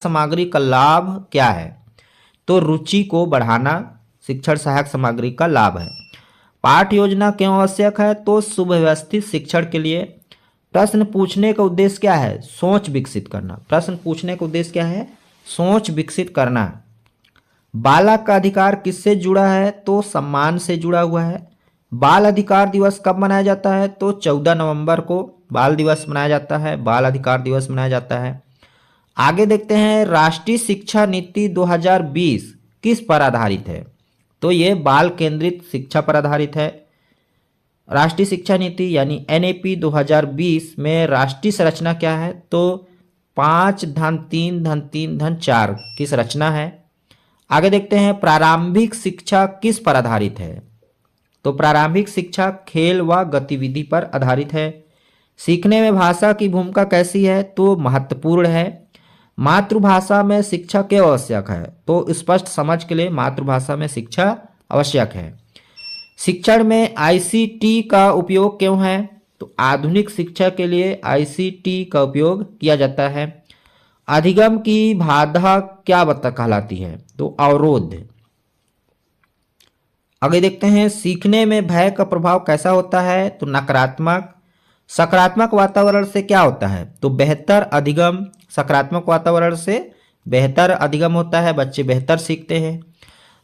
सामग्री का लाभ क्या है? तो रुचि को बढ़ाना शिक्षण सहायक सामग्री का लाभ है। पाठ योजना क्यों आवश्यक है? तो सुव्यवस्थित शिक्षण के लिए। प्रश्न पूछने का उद्देश्य क्या है? सोच विकसित करना। प्रश्न पूछने का उद्देश्य क्या है? सोच विकसित करना। बालक का अधिकार किससे जुड़ा है? तो सम्मान से जुड़ा हुआ है। बाल अधिकार दिवस कब मनाया जाता है? तो 14 नवंबर को बाल दिवस मनाया जाता है, बाल अधिकार दिवस मनाया जाता है। आगे देखते हैं, राष्ट्रीय शिक्षा नीति 2020 किस पर आधारित है? तो ये बाल केंद्रित शिक्षा पर आधारित है। राष्ट्रीय शिक्षा नीति यानी एनएपी 2020 में राष्ट्रीय संरचना क्या है? तो 5-3-3-4 की संरचना है। आगे देखते हैं, प्रारंभिक शिक्षा किस पर आधारित है? तो प्रारंभिक शिक्षा खेल व गतिविधि पर आधारित है। सीखने में भाषा की भूमिका कैसी है? तो महत्वपूर्ण है। मातृभाषा में शिक्षा क्यों आवश्यक है? तो स्पष्ट समझ के लिए मातृभाषा में शिक्षा आवश्यक है। शिक्षण में आईसीटी का उपयोग क्यों है? तो आधुनिक शिक्षा के लिए आईसीटी का उपयोग किया जाता है। अधिगम की बाधा क्या कहलाती है? तो अवरोध। आगे देखते हैं, सीखने में भय का प्रभाव कैसा होता है? तो नकारात्मक। सकारात्मक वातावरण से क्या होता है? तो बेहतर अधिगम। सकारात्मक वातावरण से बेहतर अधिगम होता है, बच्चे बेहतर सीखते हैं।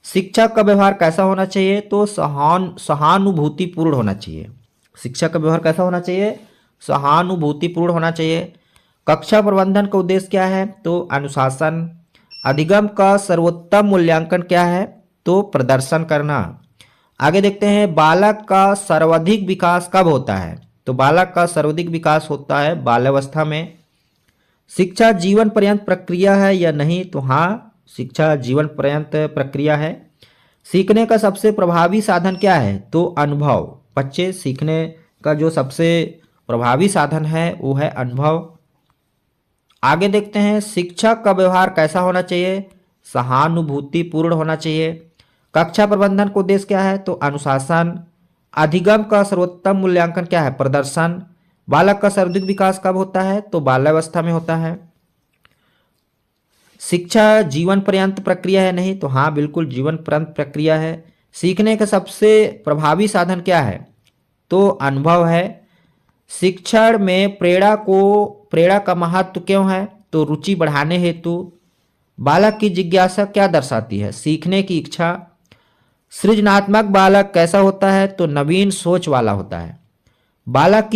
शिक्षक का व्यवहार कैसा होना चाहिए? तो सहानुभूतिपूर्ण होना चाहिए। शिक्षक का व्यवहार कैसा होना चाहिए? सहानुभूतिपूर्ण होना चाहिए। कक्षा प्रबंधन का उद्देश्य क्या है? तो अनुशासन। अधिगम का सर्वोत्तम मूल्यांकन क्या है? तो प्रदर्शन करना। आगे देखते हैं, बालक का सर्वाधिक विकास कब होता है? तो बालक का सर्वाधिक विकास होता है बाल्यावस्था में। शिक्षा जीवन पर्यंत प्रक्रिया है या नहीं? तो हाँ, शिक्षा जीवन पर्यंत प्रक्रिया है। सीखने का सबसे प्रभावी साधन क्या है? तो अनुभव। बच्चे सीखने का जो सबसे प्रभावी साधन है वो है अनुभव। आगे देखते हैं, शिक्षक का व्यवहार कैसा होना चाहिए? सहानुभूतिपूर्ण होना चाहिए। कक्षा प्रबंधन का उद्देश्य क्या है? तो अनुशासन। अधिगम का सर्वोत्तम मूल्यांकन क्या है? प्रदर्शन। बालक का सर्वाधिक विकास कब होता है? तो बाल्यावस्था में होता है। शिक्षा जीवन पर्यंत प्रक्रिया है नहीं? तो हाँ, बिल्कुल जीवन पर्यंत प्रक्रिया है। सीखने का सबसे प्रभावी साधन क्या है? तो अनुभव है। शिक्षण में प्रेरणा का महत्व क्यों है? तो रुचि बढ़ाने हेतु। बालक की जिज्ञासा क्या दर्शाती है? सीखने की इच्छा। सृजनात्मक बालक कैसा होता है? तो नवीन सोच वाला होता है। बालक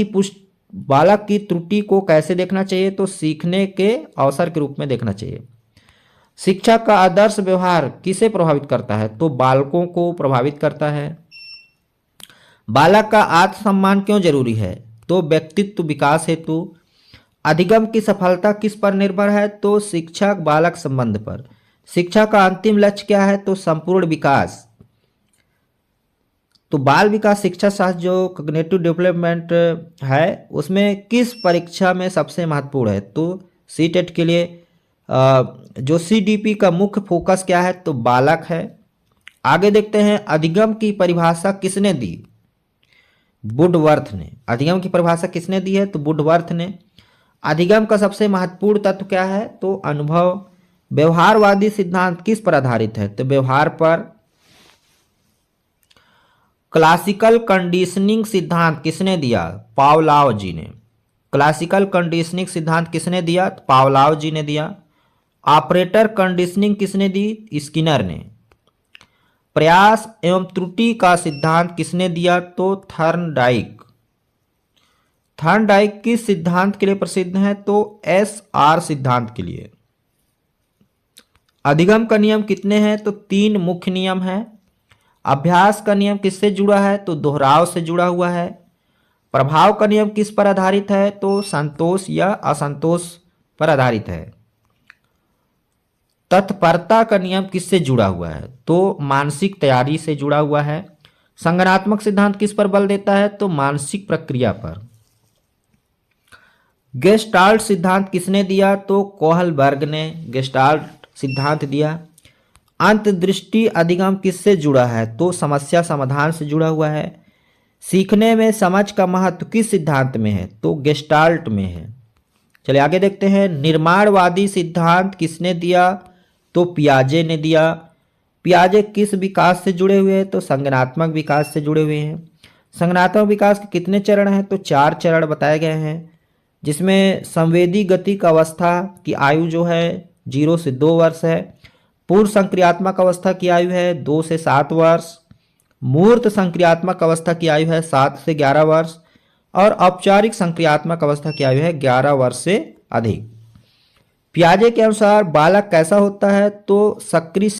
की त्रुटि को कैसे देखना चाहिए? तो सीखने के अवसर के रूप में देखना चाहिए। शिक्षक का आदर्श व्यवहार किसे प्रभावित करता है? तो बालकों को प्रभावित करता है। बालक का आत्मसम्मान क्यों जरूरी है? तो व्यक्तित्व विकास हेतु। अधिगम की सफलता किस पर निर्भर है? तो शिक्षक बालक संबंध पर। शिक्षा का अंतिम लक्ष्य क्या है? तो संपूर्ण विकास। तो बाल विकास शिक्षा शास्त्र जो कॉग्निटिव डेवलपमेंट है उसमें किस परीक्षा में सबसे महत्वपूर्ण है? तो सीटेट के लिए जो सीडीपी का मुख्य फोकस क्या है? तो बालक है। आगे देखते हैं, अधिगम की परिभाषा किसने दी? वुडवर्थ ने। अधिगम की परिभाषा किसने दी है? तो वुडवर्थ ने। अधिगम का सबसे महत्वपूर्ण तत्व क्या है? तो अनुभव। व्यवहारवादी सिद्धांत किस पर आधारित है? तो व्यवहार पर। क्लासिकल कंडीशनिंग सिद्धांत किसने दिया? पावलाव जी ने। क्लासिकल कंडीशनिंग सिद्धांत किसने दिया? पावलाव जी ने दिया। ऑपरेटर कंडीशनिंग किसने दी? स्किनर ने। प्रयास एवं त्रुटि का सिद्धांत किसने दिया? तो थर्नडाइक। थर्नडाइक किस सिद्धांत के लिए प्रसिद्ध है? तो एसआर सिद्धांत के लिए। अधिगम का नियम कितने हैं? तो 3 मुख्य नियम हैं। अभ्यास का नियम किससे जुड़ा है? तो दोहराव से जुड़ा हुआ है। प्रभाव का नियम किस पर आधारित है? तो संतोष या असंतोष पर आधारित है। तत्परता का नियम किससे जुड़ा हुआ है? तो मानसिक तैयारी से जुड़ा हुआ है। संज्ञानात्मक सिद्धांत किस पर बल देता है? तो मानसिक प्रक्रिया पर। गेस्टाल्ट सिद्धांत किसने दिया? तो कोहलबर्ग ने गेस्टाल्ट सिद्धांत दिया। अंतर्दृष्टि अधिगम किससे जुड़ा है? तो समस्या समाधान से जुड़ा हुआ है। सीखने में समझ का महत्व किस सिद्धांत में है? तो गेस्टाल्ट में है। चलिए आगे देखते हैं, निर्माणवादी सिद्धांत किसने दिया? तो पियाजे ने दिया। पियाजे किस विकास से जुड़े हुए हैं? तो संज्ञानात्मक विकास से जुड़े हुए हैं। संज्ञानात्मक विकास के कितने चरण हैं? तो 4 चरण बताए गए हैं, जिसमें संवेदी गतिक अवस्था की आयु जो है 0 से 2 वर्ष है। पूर्व संक्रियात्मक अवस्था की आयु है 2 से 7 वर्ष। मूर्त संक्रियात्मक अवस्था की आयु है 7 से 11 वर्ष। और औपचारिक संक्रियात्मक अवस्था की आयु है 11 वर्ष से अधिक। पियाजे के अनुसार बालक कैसा होता है? तो सक्रिय